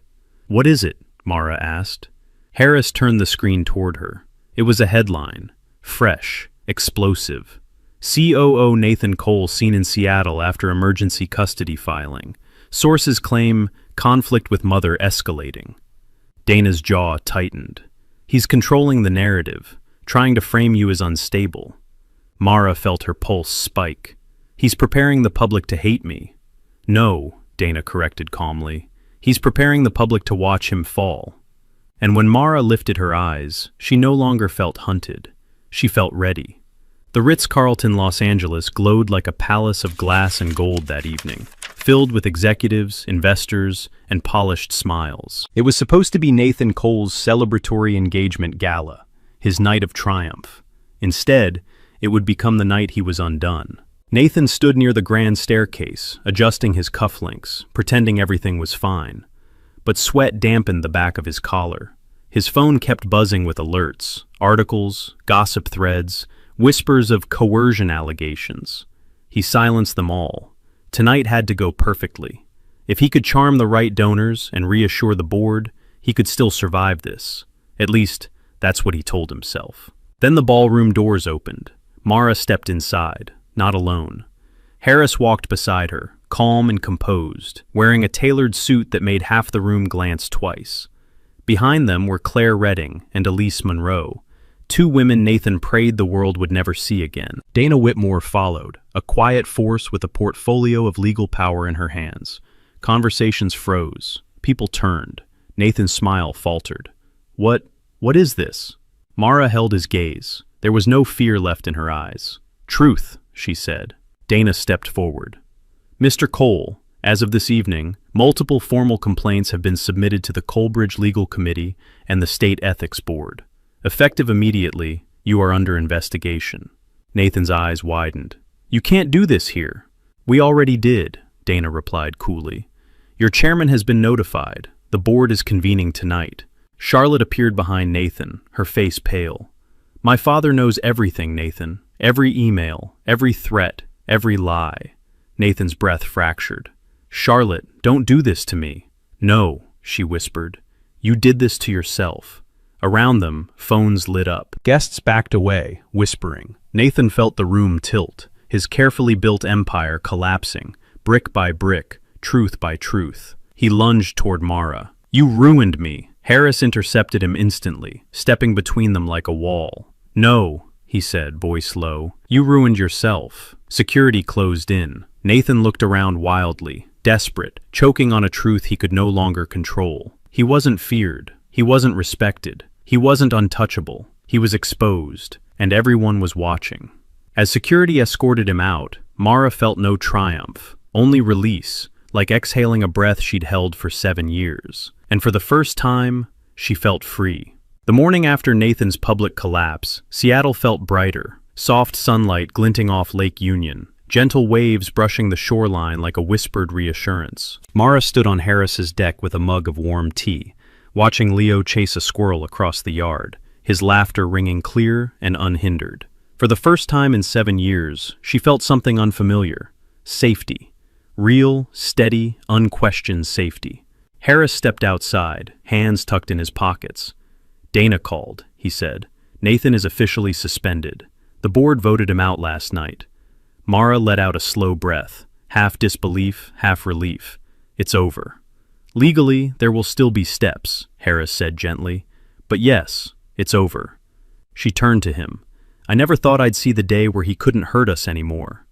"What is it?" Mara asked. Harris turned the screen toward her. It was a headline. Fresh. Explosive. COO Nathan Cole seen in Seattle after emergency custody filing. Sources claim conflict with mother escalating. Dana's jaw tightened. He's controlling the narrative, trying to frame you as unstable. Mara felt her pulse spike. He's preparing the public to hate me. No, Dana corrected calmly. He's preparing the public to watch him fall. And when Mara lifted her eyes, she no longer felt hunted. She felt ready. The Ritz-Carlton Los Angeles glowed like a palace of glass and gold that evening, filled with executives, investors, and polished smiles. It was supposed to be Nathan Cole's celebratory engagement gala, his night of triumph. Instead, it would become the night he was undone. Nathan stood near the grand staircase, adjusting his cufflinks, pretending everything was fine. But sweat dampened the back of his collar. His phone kept buzzing with alerts, articles, gossip threads, whispers of coercion allegations. He silenced them all. Tonight had to go perfectly. If he could charm the right donors and reassure the board, he could still survive this. At least, that's what he told himself. Then the ballroom doors opened. Mara stepped inside, not alone. Harris walked beside her, calm and composed, wearing a tailored suit that made half the room glance twice. Behind them were Claire Redding and Elise Monroe, two women Nathan prayed the world would never see again. Dana Whitmore followed, a quiet force with a portfolio of legal power in her hands. Conversations froze. People turned. Nathan's smile faltered. What is this?" Mara held his gaze. There was no fear left in her eyes. "Truth," she said. Dana stepped forward. "Mr. Cole, as of this evening, multiple formal complaints have been submitted to the Colebridge Legal Committee and the State Ethics Board. Effective immediately, you are under investigation." Nathan's eyes widened. "You can't do this here." "We already did," Dana replied coolly. "Your chairman has been notified. The board is convening tonight." Charlotte appeared behind Nathan, her face pale. "My father knows everything, Nathan. Every email, every threat, every lie." Nathan's breath fractured. "Charlotte, don't do this to me." "No," she whispered. "You did this to yourself." Around them, phones lit up. Guests backed away, whispering. Nathan felt the room tilt, his carefully built empire collapsing, brick by brick, truth by truth. He lunged toward Mara. "You ruined me." Harris intercepted him instantly, stepping between them like a wall. "No," he said, voice low. "You ruined yourself." Security closed in. Nathan looked around wildly, desperate, choking on a truth he could no longer control. He wasn't feared. He wasn't respected. He wasn't untouchable. He was exposed, and everyone was watching. As security escorted him out, Mara felt no triumph, only release, like exhaling a breath she'd held for 7 years. And for the first time, she felt free. The morning after Nathan's public collapse, Seattle felt brighter, soft sunlight glinting off Lake Union, gentle waves brushing the shoreline like a whispered reassurance. Mara stood on Harris's deck with a mug of warm tea, watching Leo chase a squirrel across the yard, his laughter ringing clear and unhindered. For the first time in 7 years, she felt something unfamiliar. Safety. Real, steady, unquestioned safety. Harris stepped outside, hands tucked in his pockets. "Dana called," he said. "Nathan is officially suspended. The board voted him out last night." Mara let out a slow breath, half disbelief, half relief. "It's over." "Legally, there will still be steps," Harris said gently. "But yes, it's over." She turned to him. "I never thought I'd see the day where he couldn't hurt us anymore."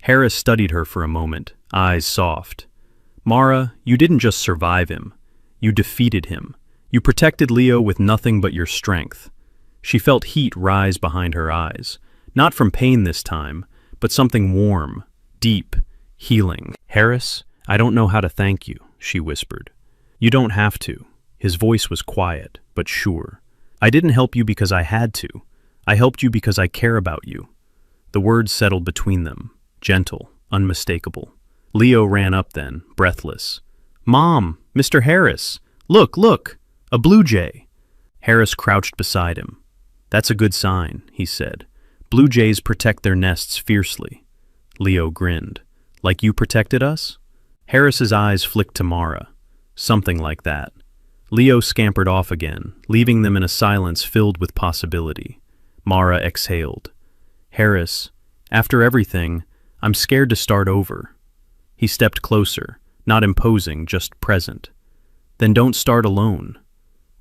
Harris studied her for a moment, eyes soft. "Mara, you didn't just survive him. You defeated him. You protected Leo with nothing but your strength." She felt heat rise behind her eyes, not from pain this time, but something warm, deep, healing. "Harris, I don't know how to thank you," she whispered. "You don't have to." His voice was quiet, but sure. "I didn't help you because I had to. I helped you because I care about you." The words settled between them, gentle, unmistakable. Leo ran up then, breathless. "Mom, Mr. Harris, look, look, a blue jay." Harris crouched beside him. "That's a good sign," he said. "Blue jays protect their nests fiercely." Leo grinned. "Like you protected us?" Harris's eyes flicked to Mara. "Something like that." Leo scampered off again, leaving them in a silence filled with possibility. Mara exhaled. "Harris, after everything, I'm scared to start over." He stepped closer, not imposing, just present. "Then don't start alone."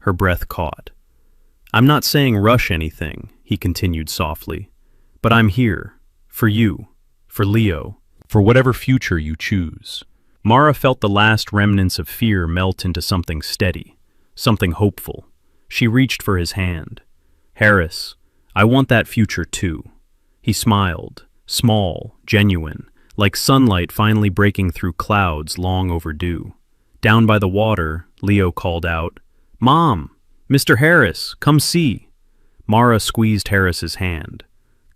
Her breath caught. "I'm not saying rush anything," he continued softly, "but I'm here, for you, for Leo, for whatever future you choose." Mara felt the last remnants of fear melt into something steady, something hopeful. She reached for his hand. "Harris, I want that future too." He smiled, small, genuine, like sunlight finally breaking through clouds long overdue. Down by the water, Leo called out, "Mom, Mr. Harris, come see." Mara squeezed Harris's hand.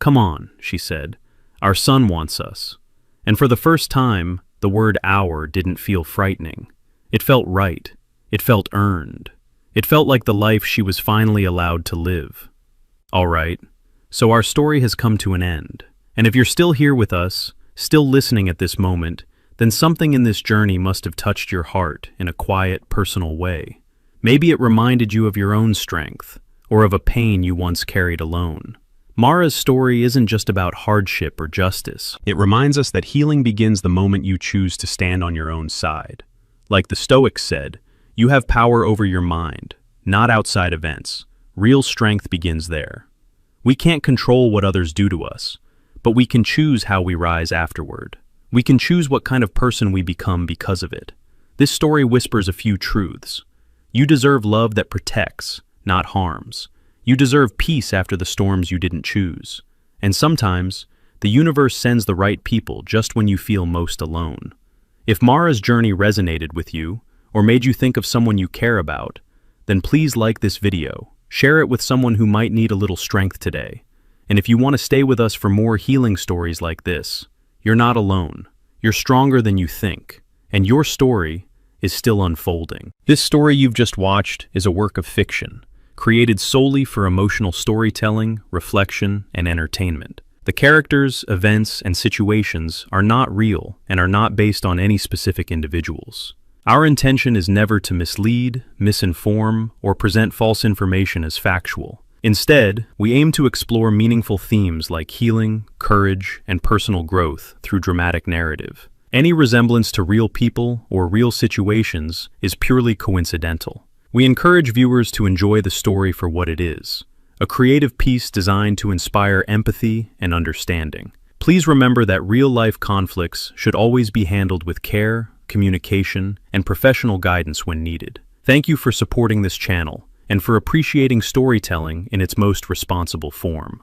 "Come on," she said. "Our son wants us." And for the first time, the word "our" didn't feel frightening. It felt right. It felt earned. It felt like the life she was finally allowed to live. All right, so our story has come to an end. And if you're still here with us, still listening at this moment, then something in this journey must have touched your heart in a quiet, personal way. Maybe it reminded you of your own strength, or of a pain you once carried alone. Mara's story isn't just about hardship or justice. It reminds us that healing begins the moment you choose to stand on your own side. Like the Stoics said, you have power over your mind, not outside events. Real strength begins there. We can't control what others do to us, but we can choose how we rise afterward. We can choose what kind of person we become because of it. This story whispers a few truths. You deserve love that protects, not harms. You deserve peace after the storms you didn't choose. And sometimes, the universe sends the right people just when you feel most alone. If Mara's journey resonated with you, or made you think of someone you care about, then please like this video. Share it with someone who might need a little strength today. And if you want to stay with us for more healing stories like this, you're not alone. You're stronger than you think. And your story is still unfolding. This story you've just watched is a work of fiction, created solely for emotional storytelling, reflection, and entertainment. The characters, events, and situations are not real and are not based on any specific individuals. Our intention is never to mislead, misinform, or present false information as factual. Instead, we aim to explore meaningful themes like healing, courage, and personal growth through dramatic narrative. Any resemblance to real people or real situations is purely coincidental. We encourage viewers to enjoy the story for what it is, a creative piece designed to inspire empathy and understanding. Please remember that real-life conflicts should always be handled with care, communication, and professional guidance when needed. Thank you for supporting this channel and for appreciating storytelling in its most responsible form.